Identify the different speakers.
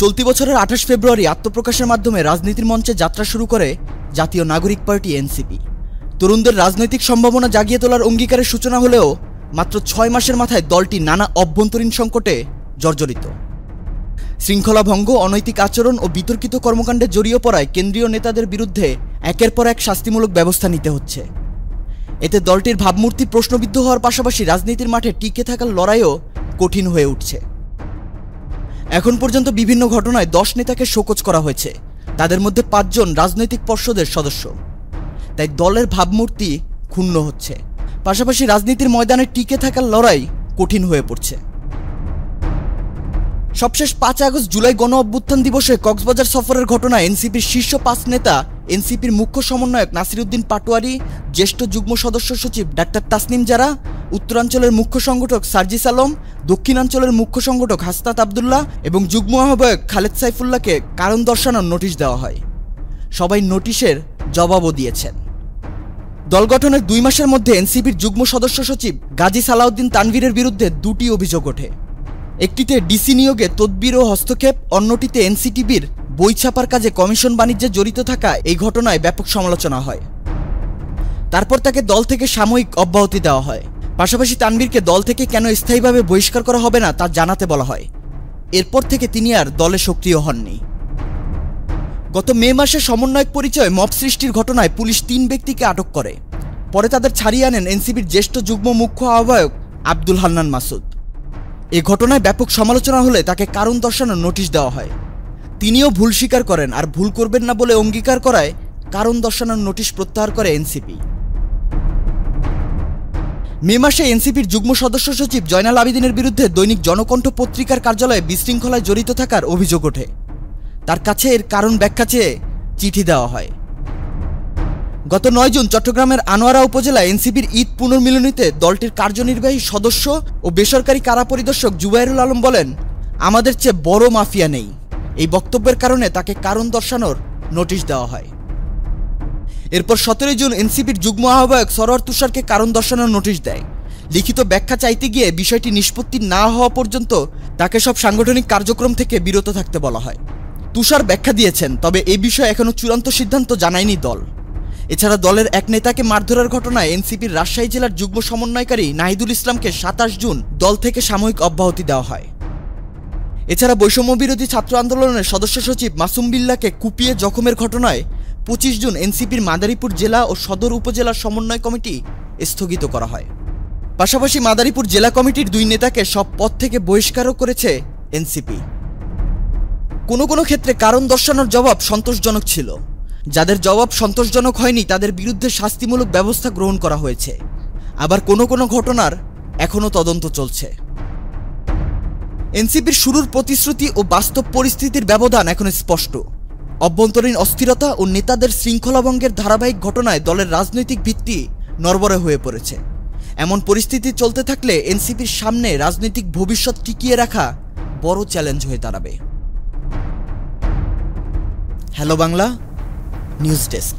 Speaker 1: চলতি বছরের ২৮ ফেব্রুয়ারি আত্মপ্রকাশের মাধ্যমে রাজনীতির মঞ্চে যাত্রা শুরু করে জাতীয় নাগরিক পার্টি এনসিপি। তরুণদের রাজনৈতিক সম্ভাবনা জাগিয়ে তোলার অঙ্গীকারের সূচনা হলেও মাত্র ৬ মাসের মাথায় দলটি নানা অভ্যন্তরীণ সংকটে জর্জরিত। শৃঙ্খলা ভঙ্গ, অনৈতিক আচরণ ও বিতর্কিত কর্মকাণ্ডে জড়িয়ে পড়ায় কেন্দ্রীয় নেতাদের বিরুদ্ধে একের পর এক শাস্তিমূলক ব্যবস্থা নিতে হচ্ছে। এতে দলটির ভাবমূর্তি প্রশ্নবিদ্ধ হওয়ার পাশাপাশি রাজনীতির মাঠে টিকে থাকার লড়াইও কঠিন হয়ে উঠছে। এখন পর্যন্ত বিভিন্ন ঘটনায় ১০ নেতাকে শোকজ করা হয়েছে, তাদের মধ্যে ৫ জন রাজনৈতিক পর্ষদের সদস্য। তাই দলের ভাবমূর্তি ক্ষুণ্ণ হচ্ছে, পাশাপাশি রাজনীতির ময়দানে টিকে থাকার লড়াই কঠিন হয়ে পড়ছে। সবশেষ ৫ আগস্ট জুলাই গণ অভ্যুত্থান দিবসে কক্সবাজার সফরের ঘটনায় এনসিপির শীর্ষ ৫ নেতা, এনসিপির মুখ্য সমন্বয়ক নাসিরউদ্দিন পাটোয়ারি, জ্যেষ্ঠ যুগ্ম সদস্য সচিব ডাক্তার তাসনিম জারা, উত্তরাঞ্চলের মুখ্য সংগঠক সার্জিস আলম, দক্ষিণাঞ্চলের মুখ্য সংগঠক হাসনাত আবদুল্লাহ এবং যুগ্ম আহ্বায়ক খালেদ সাইফুল্লাহকে কারণ দর্শানোর নোটিশ দেওয়া হয়। সবাই নোটিশের জবাবও দিয়েছেন। দল গঠনের ২ মাসের মধ্যে এনসিপির যুগ্ম সদস্য সচিব গাজী সালাউদ্দিন তানভীরের বিরুদ্ধে ২টি অভিযোগ ওঠে। একটিতে ডিসি নিয়োগে তদবির ও হস্তক্ষেপ, অন্যটিতে এনসিটিবির বই ছাপার কাজে কমিশন বাণিজ্যে জড়িত থাকা। এই ঘটনায় ব্যাপক সমালোচনা হয়। তারপর তাকে দল থেকে সাময়িক অব্যাহতি দেওয়া হয়। পাশাপাশি তানভীরকে দল থেকে কেন স্থায়ীভাবে বহিষ্কার করা হবে না তা জানাতে বলা হয়। এরপর থেকে তিনি আর দলে সক্রিয় হননি। গত মে মাসে সমন্বয়ক পরিচয় মব সৃষ্টির ঘটনায় পুলিশ ৩ ব্যক্তিকে আটক করে। পরে তাদের ছাড়িয়ে আনেন এনসিপির জ্যেষ্ঠ যুগ্ম মুখ্য আহ্বায়ক আব্দুল হান্নান মাসুদ। এ ঘটনায় ব্যাপক সমালোচনা হলে তাকে কারণ দর্শানোর নোটিশ দেওয়া হয়। তিনিও ভুল স্বীকার করেন, আর ভুল করবেন না বলে অঙ্গীকার করায় কারণ দর্শানোর নোটিশ প্রত্যাহার করে এনসিপি। মে মাসে এনসিপির যুগ্ম সদস্য সচিব জয়নাল আবেদিনের বিরুদ্ধে দৈনিক জনকণ্ঠ পত্রিকার কার্যালয়ে বিশৃঙ্খলায় জড়িত থাকার অভিযোগ ওঠে। তার কাছে এর কারণ ব্যাখ্যা চেয়ে চিঠি দেওয়া হয়। গত ৯ জুন চট্টগ্রামের আনোয়ারা উপজেলায় এনসিপির ঈদ পুনর্মিলনীতে দলটির কার্যনির্বাহী সদস্য ও বেসরকারি কারা পরিদর্শক জুবাইরুল আলম বলেন, আমাদের চেয়ে বড় মাফিয়া নেই। এই বক্তব্যের কারণে তাকে কারণ দর্শানোর নোটিশ দেওয়া হয়। এরপর ১৭ জুন এনসিপির যুগ্ম আহ্বায়ক সরোয়ার তুষারকে কারণ দর্শানোর নোটিশ দেয়। লিখিত ব্যাখ্যা চাইতে গিয়ে বিষয়টি নিষ্পত্তি না হওয়া পর্যন্ত তাকে সব সাংগঠনিক কার্যক্রম থেকে বিরত থাকতে বলা হয়। তুষার ব্যাখ্যা দিয়েছেন, তবে এই বিষয়ে এখনও চূড়ান্ত সিদ্ধান্ত জানায়নি দল। এছাড়া দলের এক নেতাকে মারধরের ঘটনায় এনসিপির রাজশাহী জেলার যুগ্ম সমন্বয়কারী নাহিদুল ইসলামকে ২৭ জুন দল থেকে সাময়িক অব্যাহতি দেওয়া হয়। এছাড়া বৈষম্য বিরোধী ছাত্র আন্দোলনের সদস্য সচিব মাসুম বিল্লাহকে কুপিয়ে জখমের ঘটনায় ২৫ জুন এনসিপির মাদারীপুর জেলা ও সদর উপজেলার সমন্বয় কমিটি স্থগিত করা হয়। পাশাপাশি মাদারীপুর জেলা কমিটির ২ নেতাকে সব পদ থেকে বহিষ্কারও করেছে এনসিপি। কোনো কোনো ক্ষেত্রে কারণ দর্শানোর জবাব সন্তোষজনক ছিল। যাদের জবাব সন্তোষজনক হয়নি তাদের বিরুদ্ধে শাস্তিমূলক ব্যবস্থা গ্রহণ করা হয়েছে। আবার কোনো কোনো ঘটনার এখনও তদন্ত চলছে। এনসিপির শুরুর প্রতিশ্রুতি ও বাস্তব পরিস্থিতির ব্যবধান এখন স্পষ্ট। অভ্যন্তরীণ অস্থিরতা ও নেতাদের শৃঙ্খলাভঙ্গের ধারাবাহিক ঘটনায় দলের রাজনৈতিক ভিত্তি নড়বড়ে হয়ে পড়েছে। এমন পরিস্থিতি চলতে থাকলে এনসিপির সামনে রাজনৈতিক ভবিষ্যৎ টিকিয়ে রাখা বড় চ্যালেঞ্জ হয়ে দাঁড়াবে। Hello Bangla news desk.